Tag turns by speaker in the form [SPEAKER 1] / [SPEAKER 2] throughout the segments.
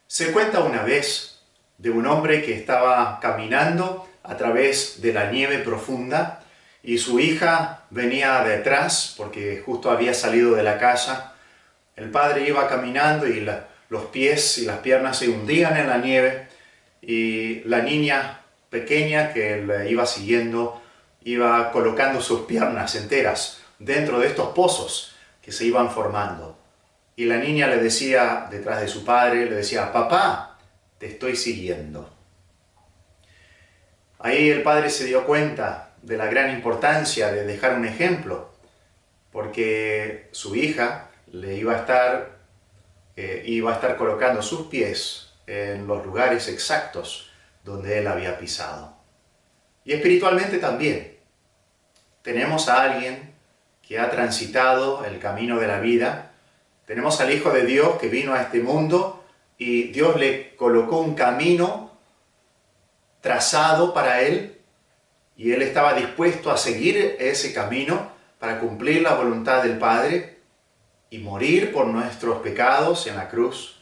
[SPEAKER 1] Se cuenta una vez de un hombre que estaba caminando a través de la nieve profunda y su hija venía detrás porque justo había salido de la casa. El padre iba caminando y los pies y las piernas se hundían en la nieve y la niña pequeña que le iba siguiendo iba colocando sus piernas enteras dentro de estos pozos que se iban formando. Y la niña le decía, detrás de su padre, le decía: papá, te estoy siguiendo. Ahí el padre se dio cuenta de la gran importancia de dejar un ejemplo, porque su hija le iba a estar colocando sus pies en los lugares exactos donde él había pisado. Y espiritualmente también. Tenemos a alguien que ha transitado el camino de la vida. Tenemos al Hijo de Dios que vino a este mundo y Dios le colocó un camino trazado para él y él estaba dispuesto a seguir ese camino para cumplir la voluntad del Padre y morir por nuestros pecados en la cruz.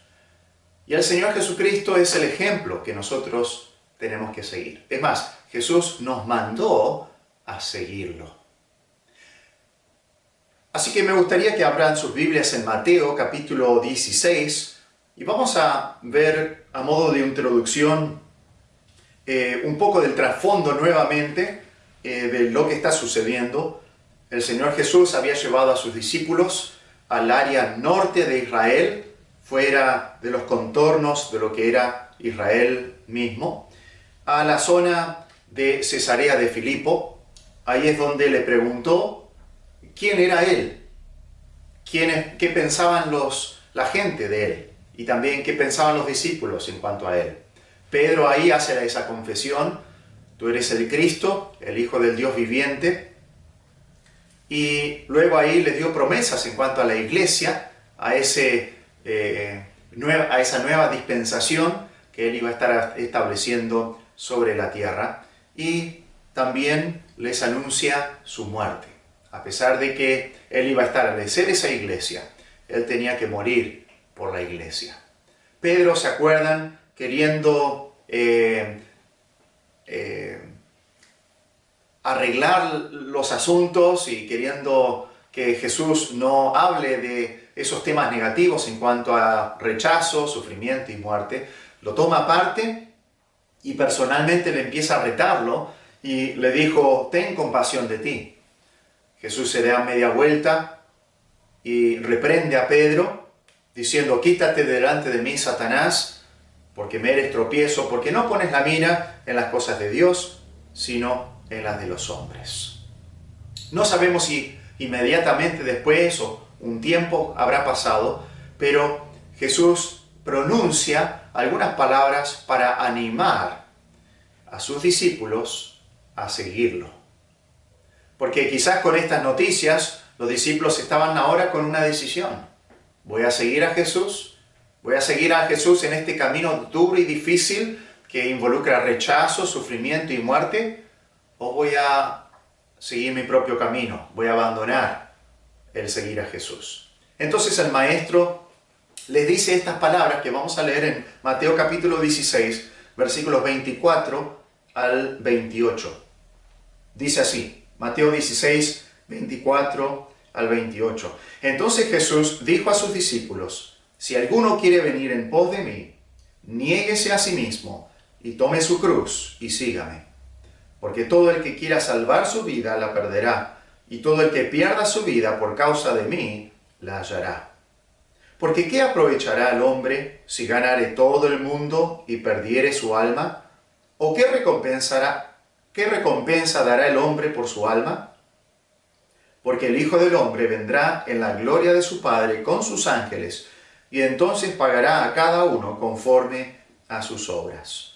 [SPEAKER 1] Y el Señor Jesucristo es el ejemplo que nosotros tenemos que seguir. Es más, Jesús nos mandó a seguirlo. Así que me gustaría que abran sus Biblias en Mateo capítulo 16 y vamos a ver a modo de introducción un poco del trasfondo nuevamente de lo que está sucediendo. El Señor Jesús había llevado a sus discípulos al área norte de Israel, fuera de los contornos de lo que era Israel mismo, a la zona de Cesarea de Filipo. Ahí es donde le preguntó quién era él, qué pensaban la gente de él y también qué pensaban los discípulos en cuanto a él. Pedro ahí hace esa confesión: tú eres el Cristo, el Hijo del Dios viviente. Y luego ahí le dio promesas en cuanto a la iglesia, a esa nueva dispensación que él iba a estar estableciendo sobre la tierra. Y también les anuncia su muerte. A pesar de que él iba a establecer esa iglesia, él tenía que morir por la iglesia. Pedro, ¿se acuerdan? Queriendo arreglar los asuntos y queriendo que Jesús no hable de esos temas negativos en cuanto a rechazo, sufrimiento y muerte, lo toma aparte y personalmente le empieza a retarlo y le dijo: ten compasión de ti. Jesús se da media vuelta y reprende a Pedro diciendo: quítate delante de mí, Satanás, porque me eres tropiezo, porque no pones la mira en las cosas de Dios, sino en las de los hombres. No sabemos si inmediatamente después o un tiempo habrá pasado, pero Jesús pronuncia algunas palabras para animar a sus discípulos a seguirlo. Porque quizás con estas noticias los discípulos estaban ahora con una decisión: ¿voy a seguir a Jesús? ¿Voy a seguir a Jesús en este camino duro y difícil que involucra rechazo, sufrimiento y muerte? ¿O voy a seguir mi propio camino? ¿Voy a abandonar el seguir a Jesús? Entonces el maestro les dice estas palabras que vamos a leer en Mateo capítulo 16, versículos 24 al 28. Dice así, Mateo 16, 24 al 28. Entonces Jesús dijo a sus discípulos: si alguno quiere venir en pos de mí, niéguese a sí mismo y tome su cruz y sígame. Porque todo el que quiera salvar su vida la perderá, y todo el que pierda su vida por causa de mí la hallará. Porque ¿qué aprovechará el hombre si ganare todo el mundo y perdiere su alma? ¿O qué recompensa dará el hombre por su alma? Porque el Hijo del Hombre vendrá en la gloria de su Padre con sus ángeles, y entonces pagará a cada uno conforme a sus obras.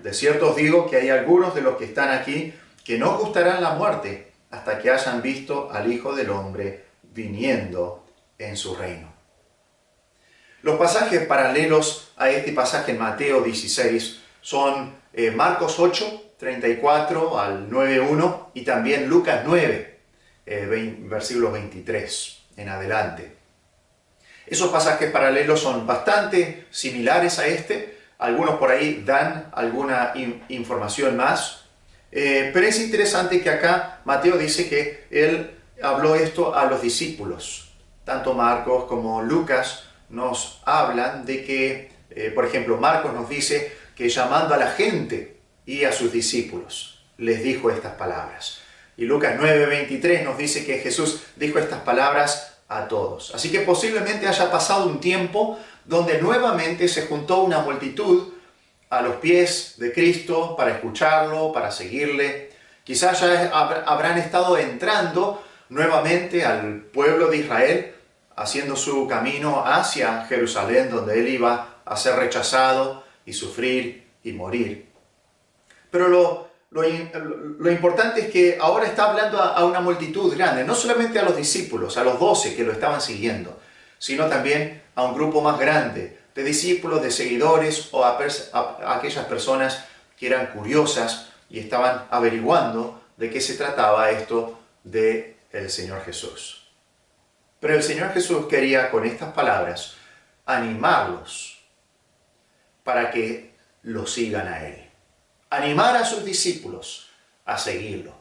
[SPEAKER 1] De cierto os digo que hay algunos de los que están aquí que no gustarán la muerte hasta que hayan visto al Hijo del Hombre viniendo en su reino. Los pasajes paralelos a este pasaje en Mateo 16 son Marcos 8, 34 al 9.1 y también Lucas 9, versículos 23 en adelante. Esos pasajes paralelos son bastante similares a este. Algunos por ahí dan alguna información más. Pero es interesante que acá Mateo dice que él habló esto a los discípulos. Tanto Marcos como Lucas nos hablan de que, por ejemplo, Marcos nos dice que llamando a la gente y a sus discípulos, les dijo estas palabras. Y Lucas 9:23 nos dice que Jesús dijo estas palabras a todos. Así que posiblemente haya pasado un tiempo donde nuevamente se juntó una multitud a los pies de Cristo para escucharlo, para seguirle. Quizás ya habrán estado entrando nuevamente al pueblo de Israel, haciendo su camino hacia Jerusalén, donde él iba a ser rechazado y sufrir y morir. Pero lo importante es que ahora está hablando a una multitud grande, no solamente a los discípulos, a los 12 que lo estaban siguiendo, sino también a un grupo más grande de discípulos, de seguidores o a aquellas personas que eran curiosas y estaban averiguando de qué se trataba esto del Señor Jesús. Pero el Señor Jesús quería con estas palabras animarlos para que lo sigan a Él. Animar a sus discípulos a seguirlo.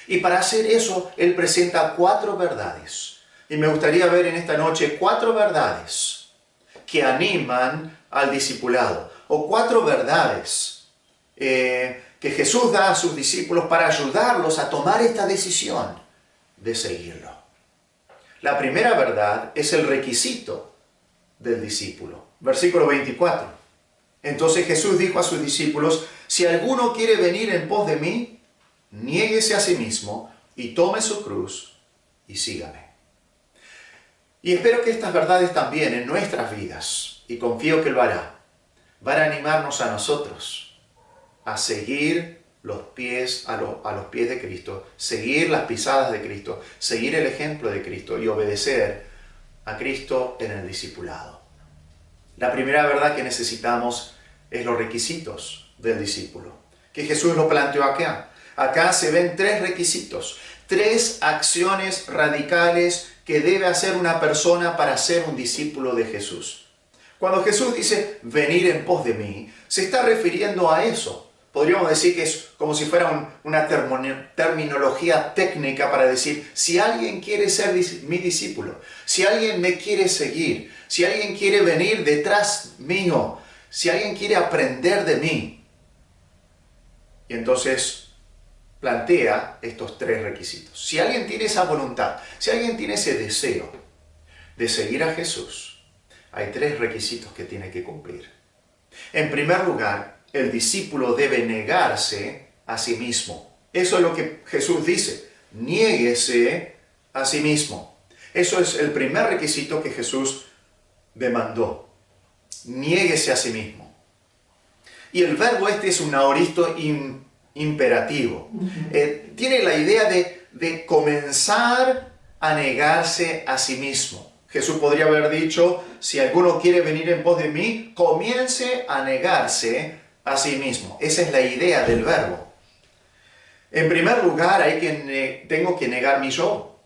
[SPEAKER 1] Y para hacer eso, Él presenta 4 verdades. Y me gustaría ver en esta noche 4 verdades que animan al discipulado. O 4 verdades que Jesús da a sus discípulos para ayudarlos a tomar esta decisión de seguirlo. La primera verdad es el requisito del discípulo. Versículo 24. Entonces Jesús dijo a sus discípulos: si alguno quiere venir en pos de mí, niéguese a sí mismo y tome su cruz y sígame. Y espero que estas verdades también en nuestras vidas, y confío que lo hará, van a animarnos a nosotros a seguir los pies, a los pies de Cristo, seguir las pisadas de Cristo, seguir el ejemplo de Cristo y obedecer a Cristo en el discipulado. La primera verdad que necesitamos es los requisitos del discípulo, que Jesús lo planteó acá. Acá se ven 3 requisitos, 3 acciones radicales que debe hacer una persona para ser un discípulo de Jesús. Cuando Jesús dice venir en pos de mí, se está refiriendo a eso. Podríamos decir que es como si fuera una terminología técnica para decir, si alguien quiere ser mi discípulo, si alguien me quiere seguir, si alguien quiere venir detrás mío, si alguien quiere aprender de mí. Y entonces plantea estos 3 requisitos. Si alguien tiene esa voluntad, si alguien tiene ese deseo de seguir a Jesús, hay 3 requisitos que tiene que cumplir. En primer lugar, el discípulo debe negarse a sí mismo. Eso es lo que Jesús dice. Niéguese a sí mismo. Eso es el primer requisito que Jesús demandó. Niéguese a sí mismo. Y el verbo este es un aoristo imperativo. Tiene la idea de comenzar a negarse a sí mismo. Jesús podría haber dicho, si alguno quiere venir en pos de mí, comience a negarse a sí mismo. Esa es la idea del verbo. En primer lugar, tengo que negar mi yo.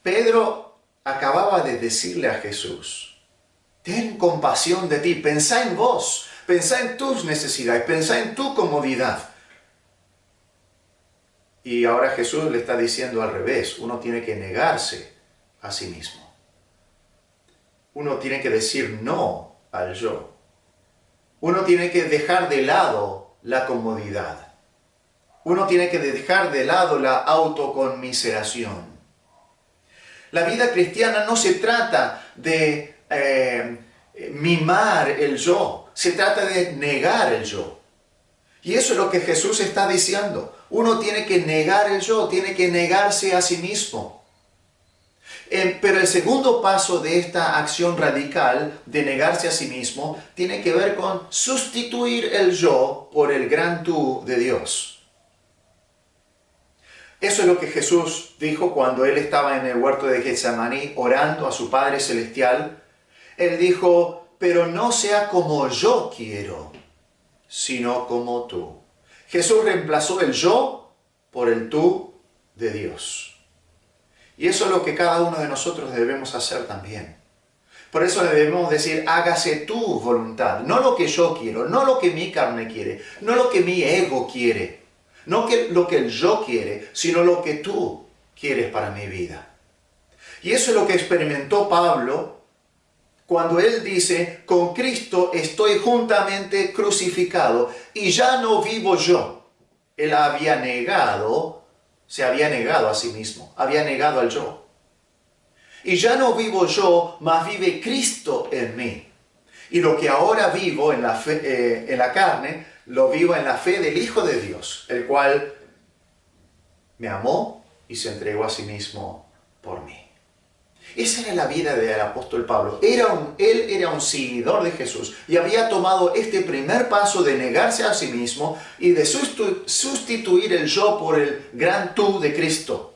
[SPEAKER 1] Pedro acababa de decirle a Jesús, ten compasión de ti, pensá en vos, pensá en tus necesidades, pensá en tu comodidad. Y ahora Jesús le está diciendo al revés, uno tiene que negarse a sí mismo. Uno tiene que decir no al yo. Uno tiene que dejar de lado la comodidad. Uno tiene que dejar de lado la autoconmiseración. La vida cristiana no se trata de mimar el yo, se trata de negar el yo. Y eso es lo que Jesús está diciendo. Uno tiene que negar el yo, tiene que negarse a sí mismo. Pero el segundo paso de esta acción radical de negarse a sí mismo tiene que ver con sustituir el yo por el gran tú de Dios. Eso es lo que Jesús dijo cuando Él estaba en el huerto de Getsemaní orando a su Padre Celestial. Él dijo, pero no sea como yo quiero, sino como tú. Jesús reemplazó el yo por el tú de Dios. Y eso es lo que cada uno de nosotros debemos hacer también. Por eso debemos decir, hágase tu voluntad, no lo que yo quiero, no lo que mi carne quiere, no lo que mi ego quiere, no lo que el yo quiere, sino lo que tú quieres para mi vida. Y eso es lo que experimentó Pablo cuando él dice, con Cristo estoy juntamente crucificado y ya no vivo yo. Él se había negado a sí mismo, había negado al yo. Y ya no vivo yo, mas vive Cristo en mí. Y lo que ahora vivo en la carne, lo vivo en la fe del Hijo de Dios, el cual me amó y se entregó a sí mismo por mí. Esa era la vida del apóstol Pablo. Él era un seguidor de Jesús y había tomado este primer paso de negarse a sí mismo y de sustituir el yo por el gran tú de Cristo.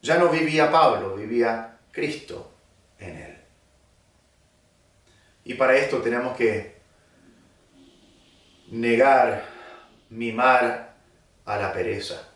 [SPEAKER 1] Ya no vivía Pablo, vivía Cristo en él. Y para esto tenemos que mimar a la pereza.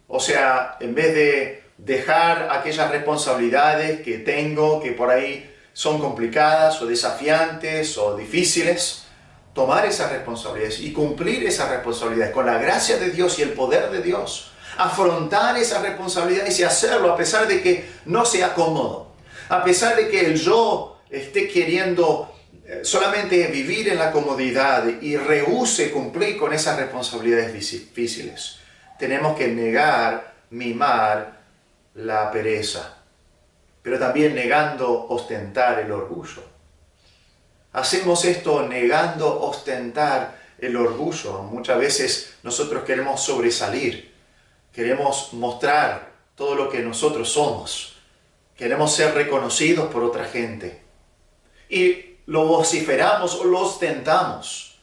[SPEAKER 1] O sea, en vez de dejar aquellas responsabilidades que tengo, que por ahí son complicadas o desafiantes o difíciles, tomar esas responsabilidades y cumplir esas responsabilidades con la gracia de Dios y el poder de Dios. Afrontar esas responsabilidades y hacerlo a pesar de que no sea cómodo, a pesar de que el yo esté queriendo solamente vivir en la comodidad y rehúse cumplir con esas responsabilidades difíciles. Tenemos que mimar la pereza, pero también negando ostentar el orgullo. Hacemos esto negando ostentar el orgullo. Muchas veces nosotros queremos sobresalir. Queremos mostrar todo lo que nosotros somos. Queremos ser reconocidos por otra gente. Y lo vociferamos o lo ostentamos.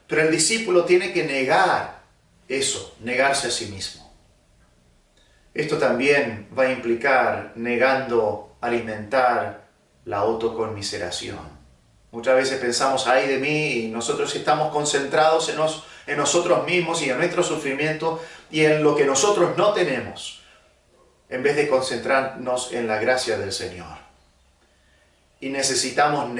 [SPEAKER 1] Pero el discípulo tiene que negar eso, negarse a sí mismo. Esto también va a implicar negando alimentar la autoconmiseración. Muchas veces pensamos, ay de mí, y nosotros estamos concentrados en nosotros mismos y en nuestro sufrimiento y en lo que nosotros no tenemos, en vez de concentrarnos en la gracia del Señor. Y necesitamos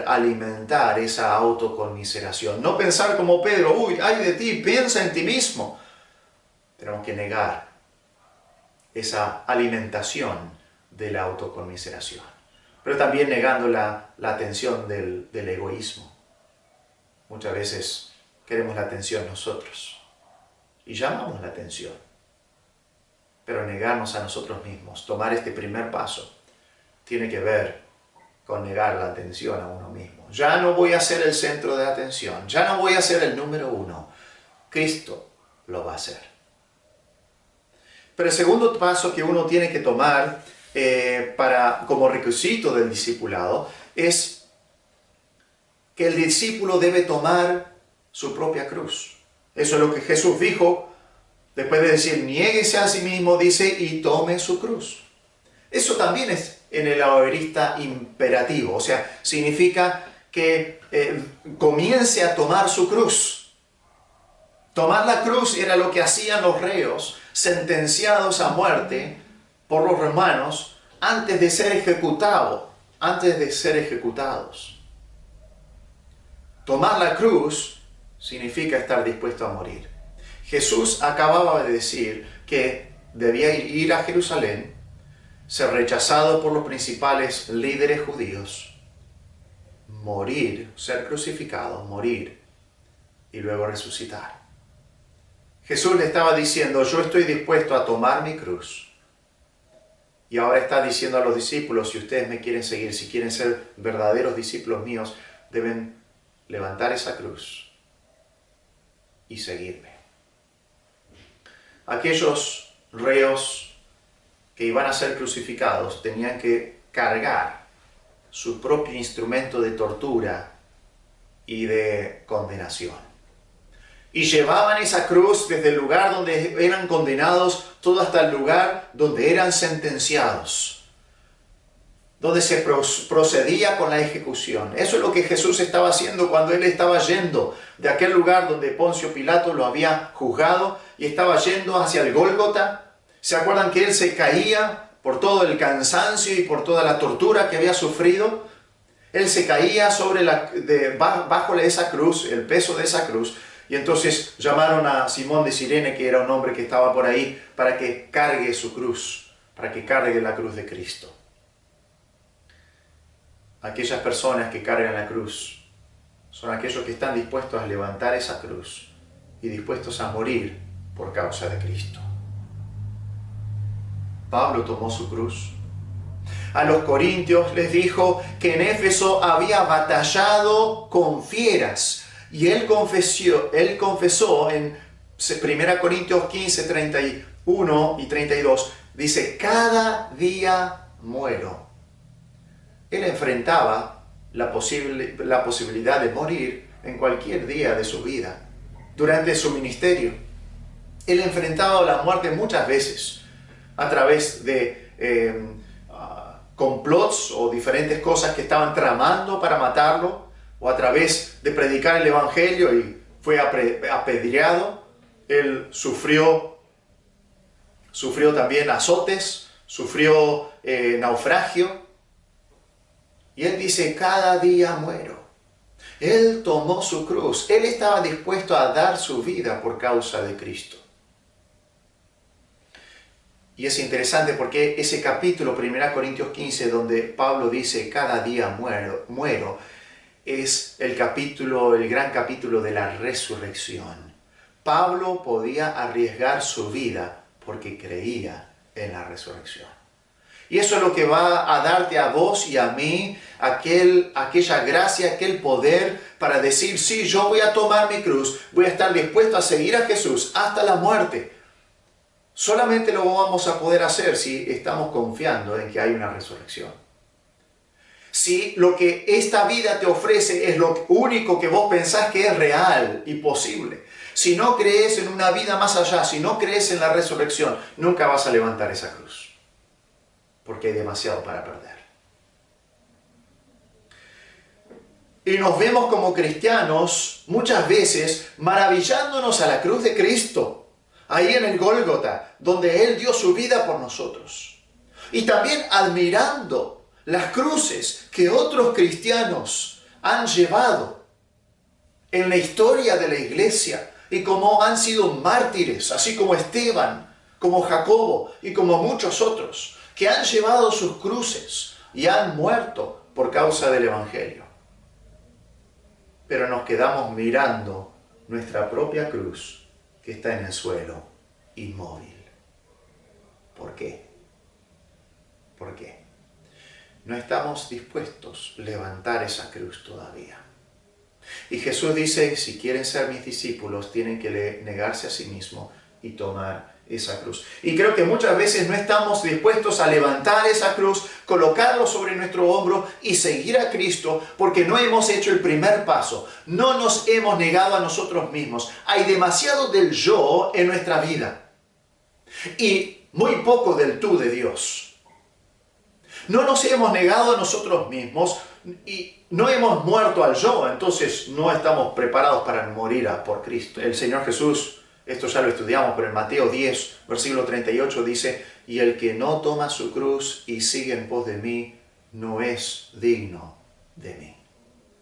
[SPEAKER 1] alimentar esa autoconmiseración. No pensar como Pedro, uy, ay de ti, piensa en ti mismo. Tenemos que negar esa alimentación de la autoconmiseración. Pero también negando la atención del egoísmo. Muchas veces queremos la atención nosotros y llamamos la atención. Pero negarnos a nosotros mismos, tomar este primer paso, tiene que ver con negar la atención a uno mismo. Ya no voy a ser el centro de atención, ya no voy a ser el número uno. Cristo lo va a hacer. Pero el segundo paso que uno tiene que tomar como requisito del discipulado es que el discípulo debe tomar su propia cruz. Eso es lo que Jesús dijo después de decir, niéguese a sí mismo, dice, y tome su cruz. Eso también es en el laborista imperativo, o sea, significa que comience a tomar su cruz. Tomar la cruz era lo que hacían los reos sentenciados a muerte por los romanos antes de ser ejecutados. Tomar la cruz significa estar dispuesto a morir. Jesús acababa de decir que debía ir a Jerusalén, ser rechazado por los principales líderes judíos, morir, ser crucificado, morir y luego resucitar. Jesús le estaba diciendo, yo estoy dispuesto a tomar mi cruz. Y ahora está diciendo a los discípulos, si ustedes me quieren seguir, si quieren ser verdaderos discípulos míos, deben levantar esa cruz y seguirme. Aquellos reos que iban a ser crucificados tenían que cargar su propio instrumento de tortura y de condenación. Y llevaban esa cruz desde el lugar donde eran condenados, todo hasta el lugar donde eran sentenciados, donde se procedía con la ejecución. Eso es lo que Jesús estaba haciendo cuando él estaba yendo de aquel lugar donde Poncio Pilato lo había juzgado y estaba yendo hacia el Gólgota. ¿Se acuerdan que Él se caía por todo el cansancio y por toda la tortura que había sufrido? Él se caía bajo esa cruz, el peso de esa cruz, y entonces llamaron a Simón de Cirene, que era un hombre que estaba por ahí, para que cargue su cruz, para que cargue la cruz de Cristo. Aquellas personas que cargan la cruz son aquellos que están dispuestos a levantar esa cruz y dispuestos a morir por causa de Cristo. Pablo tomó su cruz. A los corintios les dijo que en Éfeso había batallado con fieras. Y él confesó en 1 Corintios 15, 31 y 32, dice, cada día muero. Él enfrentaba la posibilidad de morir en cualquier día de su vida. Durante su ministerio, él enfrentaba la muerte muchas veces a través de complots o diferentes cosas que estaban tramando para matarlo, o a través de predicar el Evangelio y fue apedreado. Él sufrió también azotes, sufrió naufragio. Y él dice, cada día muero. Él tomó su cruz. Él estaba dispuesto a dar su vida por causa de Cristo. Y es interesante porque ese capítulo, 1 Corintios 15, donde Pablo dice, cada día muero, es el gran capítulo de la resurrección. Pablo podía arriesgar su vida porque creía en la resurrección. Y eso es lo que va a darte a vos y a mí aquella gracia, aquel poder para decir, sí, yo voy a tomar mi cruz, voy a estar dispuesto a seguir a Jesús hasta la muerte. Solamente lo vamos a poder hacer si estamos confiando en que hay una resurrección. Si lo que esta vida te ofrece es lo único que vos pensás que es real y posible, si no crees en una vida más allá, si no crees en la resurrección, nunca vas a levantar esa cruz. Porque hay demasiado para perder. Y nos vemos como cristianos muchas veces maravillándonos a la cruz de Cristo, ahí en el Gólgota, donde Él dio su vida por nosotros. Y también admirando las cruces que otros cristianos han llevado en la historia de la iglesia y como han sido mártires, así como Esteban, como Jacobo y como muchos otros, que han llevado sus cruces y han muerto por causa del Evangelio. Pero nos quedamos mirando nuestra propia cruz que está en el suelo, inmóvil. ¿Por qué? ¿Por qué? No estamos dispuestos a levantar esa cruz todavía. Y Jesús dice, si quieren ser mis discípulos, tienen que negarse a sí mismos y tomar esa cruz. Y creo que muchas veces no estamos dispuestos a levantar esa cruz, colocarlo sobre nuestro hombro y seguir a Cristo porque no hemos hecho el primer paso. No nos hemos negado a nosotros mismos. Hay demasiado del yo en nuestra vida y muy poco del tú de Dios. No nos hemos negado a nosotros mismos y no hemos muerto al yo, entonces no estamos preparados para morir por Cristo. El Señor Jesús, esto ya lo estudiamos, pero en Mateo 10, versículo 38 dice, y el que no toma su cruz y sigue en pos de mí, no es digno de mí.